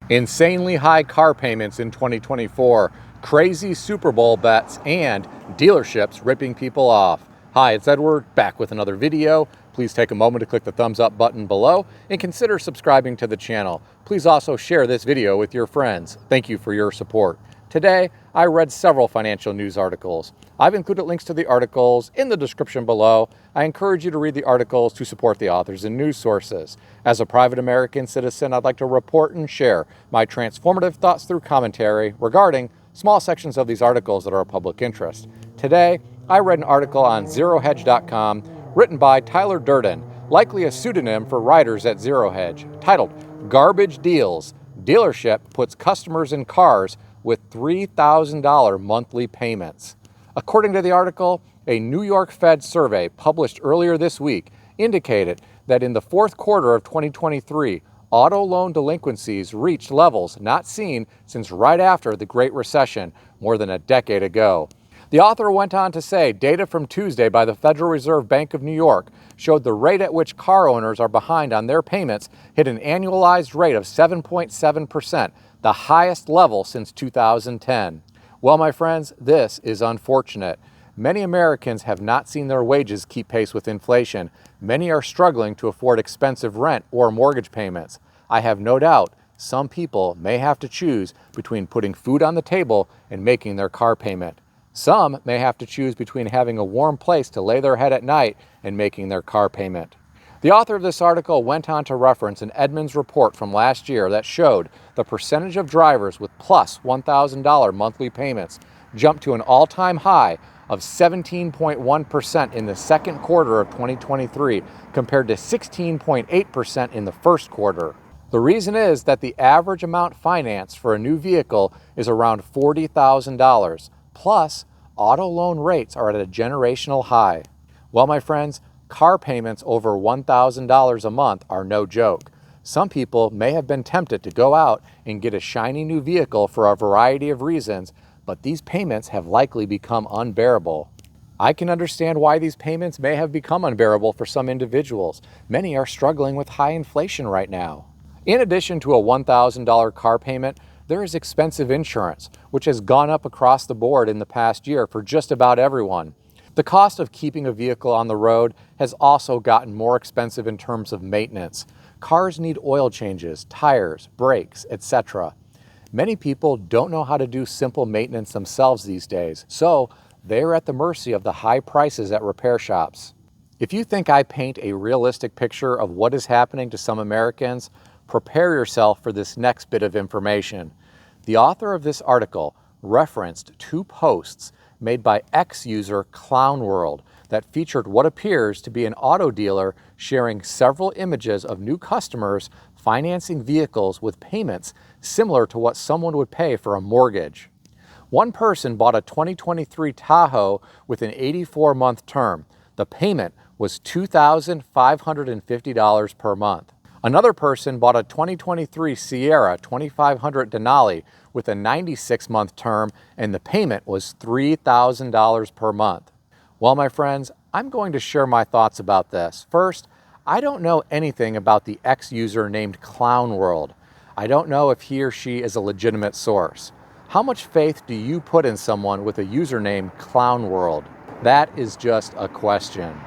Insanely high car payments in 2024, crazy Super Bowl bets, and dealerships ripping people off. Hi, it's Edward, back with another video. Please take a moment to click the thumbs up button below and consider subscribing to the channel. Please also share this video with your friends. Thank you for your support. Today, I read several financial news articles. I've included links to the articles in the description below. I encourage you to read the articles to support the authors and news sources. As a private American citizen, I'd like to report and share my transformative thoughts through commentary regarding small sections of these articles that are of public interest. Today, I read an article on ZeroHedge.com written by Tyler Durden, likely a pseudonym for writers at Zero Hedge, titled Garbage Deals. Dealership puts customers in cars with $3,000 monthly payments. According to the article, a New York Fed survey published earlier this week indicated that in the fourth quarter of 2023, auto loan delinquencies reached levels not seen since right after the Great Recession more than a decade ago. The author went on to say data from Tuesday by the Federal Reserve Bank of New York showed the rate at which car owners are behind on their payments hit an annualized rate of 7.7%, the highest level since 2010. Well, my friends, this is unfortunate. Many Americans have not seen their wages keep pace with inflation. Many are struggling to afford expensive rent or mortgage payments. I have no doubt some people may have to choose between putting food on the table and making their car payment. Some may have to choose between having a warm place to lay their head at night and making their car payment. The author of this article went on to reference an Edmunds report from last year that showed the percentage of drivers with plus $1,000 monthly payments jumped to an all-time high of 17.1% in the second quarter of 2023 compared to 16.8% in the first quarter. The reason is that the average amount financed for a new vehicle is around $40,000. Plus, auto loan rates are at a generational high. Well, my friends, car payments over $1,000 a month are no joke. Some people may have been tempted to go out and get a shiny new vehicle for a variety of reasons, but these payments have likely become unbearable. I can understand why these payments may have become unbearable for some individuals. Many are struggling with high inflation right now. In addition to a $1,000 car payment, there is expensive insurance, which has gone up across the board in the past year for just about everyone. The cost of keeping a vehicle on the road has also gotten more expensive in terms of maintenance. Cars need oil changes, tires, brakes, etc. Many people don't know how to do simple maintenance themselves these days, so they're at the mercy of the high prices at repair shops. If you think I paint a realistic picture of what is happening to some Americans, prepare yourself for this next bit of information. The author of this article referenced two posts made by ex-user ClownWorld that featured what appears to be an auto dealer sharing several images of new customers financing vehicles with payments similar to what someone would pay for a mortgage. One person bought a 2023 Tahoe with an 84-month term. The payment was $2,550 per month. Another person bought a 2023 Sierra 2500 Denali with a 96-month term, and the payment was $3,000 per month. Well, my friends, I'm going to share my thoughts about this. First, I don't know anything about the ex-user named ClownWorld. I don't know if he or she is a legitimate source. How much faith do you put in someone with a username ClownWorld? That is just a question.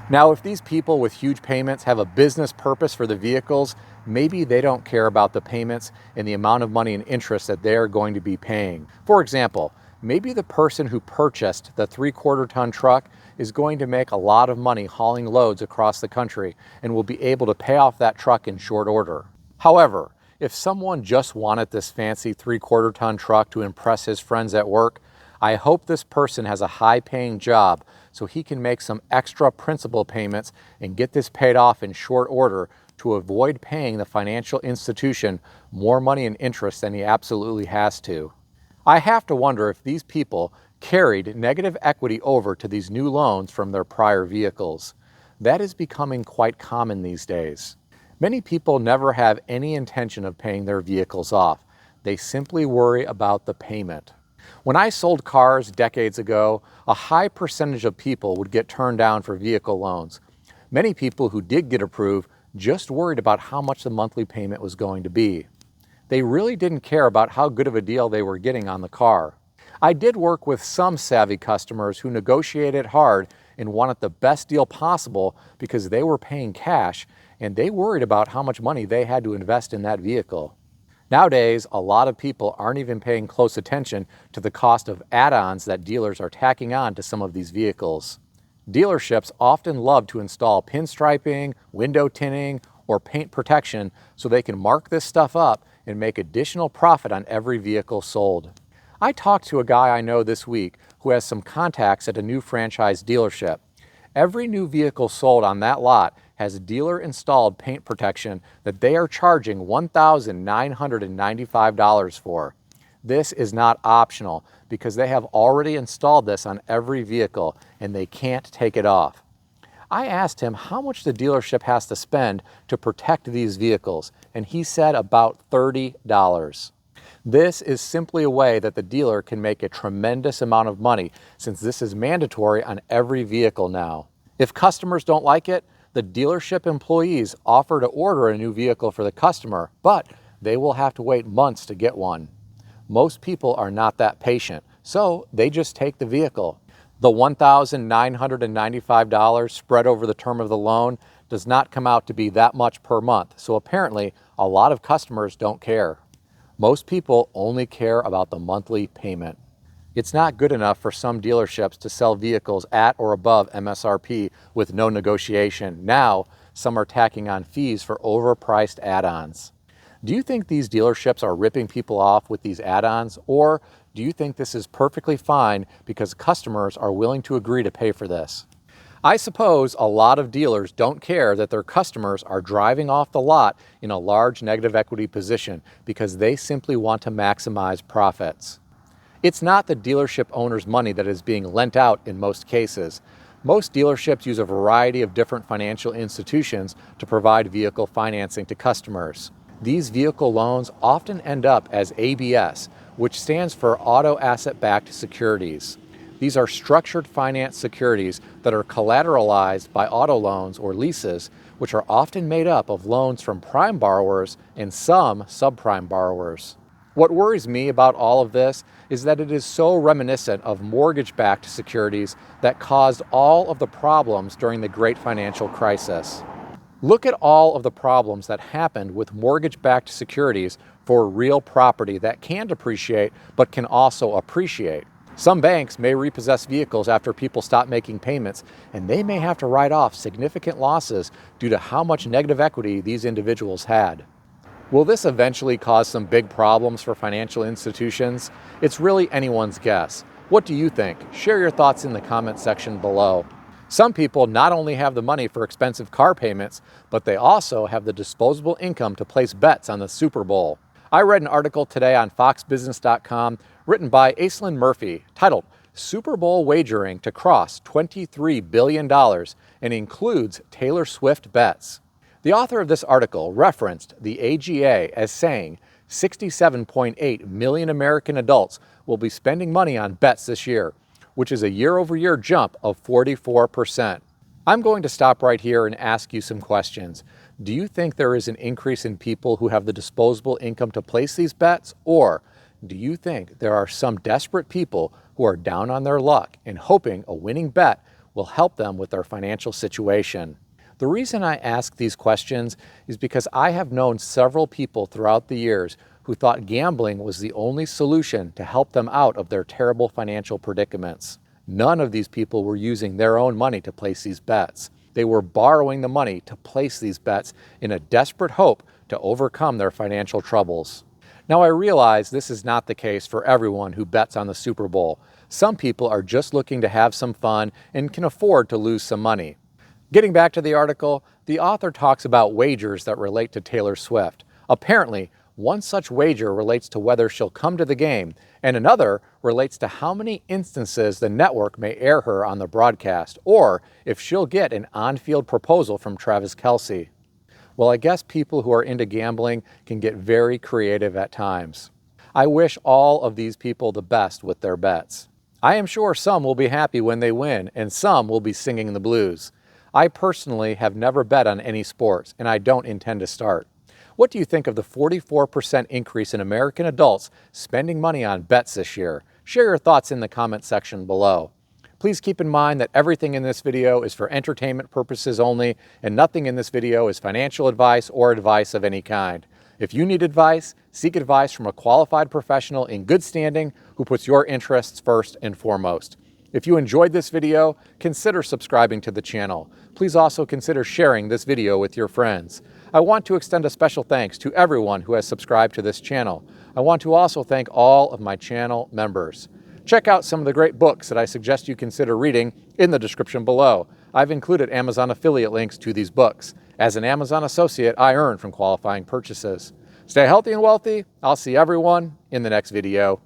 Now, if these people with huge payments have a business purpose for the vehicles, maybe they don't care about the payments and the amount of money and interest that they're going to be paying. For example, maybe the person who purchased the 3/4 ton truck is going to make a lot of money hauling loads across the country and will be able to pay off that truck in short order. However, if someone just wanted this fancy 3/4 ton truck to impress his friends at work, I hope this person has a high-paying job so he can make some extra principal payments and get this paid off in short order to avoid paying the financial institution more money and interest than he absolutely has to. I have to wonder if these people carried negative equity over to these new loans from their prior vehicles. That is becoming quite common these days. Many people never have any intention of paying their vehicles off. They simply worry about the payment. When I sold cars decades ago, a high percentage of people would get turned down for vehicle loans. Many people who did get approved just worried about how much the monthly payment was going to be. They really didn't care about how good of a deal they were getting on the car. I did work with some savvy customers who negotiated hard and wanted the best deal possible because they were paying cash and they worried about how much money they had to invest in that vehicle. Nowadays, a lot of people aren't even paying close attention to the cost of add-ons that dealers are tacking on to some of these vehicles. Dealerships often love to install pinstriping, window tinting, or paint protection so they can mark this stuff up and make additional profit on every vehicle sold. I talked to a guy I know this week who has some contacts at a new franchise dealership. Every new vehicle sold on that lot has dealer-installed paint protection that they are charging $1,995 for. This is not optional because they have already installed this on every vehicle and they can't take it off. I asked him how much the dealership has to spend to protect these vehicles, and he said about $30. This is simply a way that the dealer can make a tremendous amount of money since this is mandatory on every vehicle now. If customers don't like it, the dealership employees offer to order a new vehicle for the customer, but they will have to wait months to get one. Most people are not that patient, so they just take the vehicle. The $1,995 spread over the term of the loan does not come out to be that much per month, so apparently a lot of customers don't care. Most people only care about the monthly payment. It's not good enough for some dealerships to sell vehicles at or above MSRP with no negotiation. Now, some are tacking on fees for overpriced add-ons. Do you think these dealerships are ripping people off with these add-ons, or do you think this is perfectly fine because customers are willing to agree to pay for this? I suppose a lot of dealers don't care that their customers are driving off the lot in a large negative equity position because they simply want to maximize profits. It's not the dealership owner's money that is being lent out in most cases. Most dealerships use a variety of different financial institutions to provide vehicle financing to customers. These vehicle loans often end up as ABS, which stands for Auto Asset-Backed Securities. These are structured finance securities that are collateralized by auto loans or leases, which are often made up of loans from prime borrowers and some subprime borrowers. What worries me about all of this is that it is so reminiscent of mortgage-backed securities that caused all of the problems during the Great Financial Crisis. Look at all of the problems that happened with mortgage-backed securities for real property that can depreciate but can also appreciate. Some banks may repossess vehicles after people stop making payments, and they may have to write off significant losses due to how much negative equity these individuals had. Will this eventually cause some big problems for financial institutions? It's really anyone's guess. What do you think? Share your thoughts in the comment section below. Some people not only have the money for expensive car payments, but they also have the disposable income to place bets on the Super Bowl. I read an article today on foxbusiness.com written by Aislinn Murphy titled Super Bowl Wagering to Cross $23 Billion and Includes Taylor Swift Bets. The author of this article referenced the AGA as saying 67.8 million American adults will be spending money on bets this year, which is a year-over-year jump of 44%. I'm going to stop right here and ask you some questions. Do you think there is an increase in people who have the disposable income to place these bets, or do you think there are some desperate people who are down on their luck and hoping a winning bet will help them with their financial situation? The reason I ask these questions is because I have known several people throughout the years who thought gambling was the only solution to help them out of their terrible financial predicaments. None of these people were using their own money to place these bets. They were borrowing the money to place these bets in a desperate hope to overcome their financial troubles. Now, I realize this is not the case for everyone who bets on the Super Bowl. Some people are just looking to have some fun and can afford to lose some money. Getting back to the article, the author talks about wagers that relate to Taylor Swift. Apparently, one such wager relates to whether she'll come to the game, and another relates to how many instances the network may air her on the broadcast, or if she'll get an on-field proposal from Travis Kelce. Well, I guess people who are into gambling can get very creative at times. I wish all of these people the best with their bets. I am sure some will be happy when they win, and some will be singing the blues. I personally have never bet on any sports, and I don't intend to start. What do you think of the 44% increase in American adults spending money on bets this year? Share your thoughts in the comment section below. Please keep in mind that everything in this video is for entertainment purposes only, and nothing in this video is financial advice or advice of any kind. If you need advice, seek advice from a qualified professional in good standing who puts your interests first and foremost. If you enjoyed this video, consider subscribing to the channel. Please also consider sharing this video with your friends. I want to extend a special thanks to everyone who has subscribed to this channel. I want to also thank all of my channel members. Check out some of the great books that I suggest you consider reading in the description below. I've included Amazon affiliate links to these books. As an Amazon associate, I earn from qualifying purchases. Stay healthy and wealthy. I'll see everyone in the next video.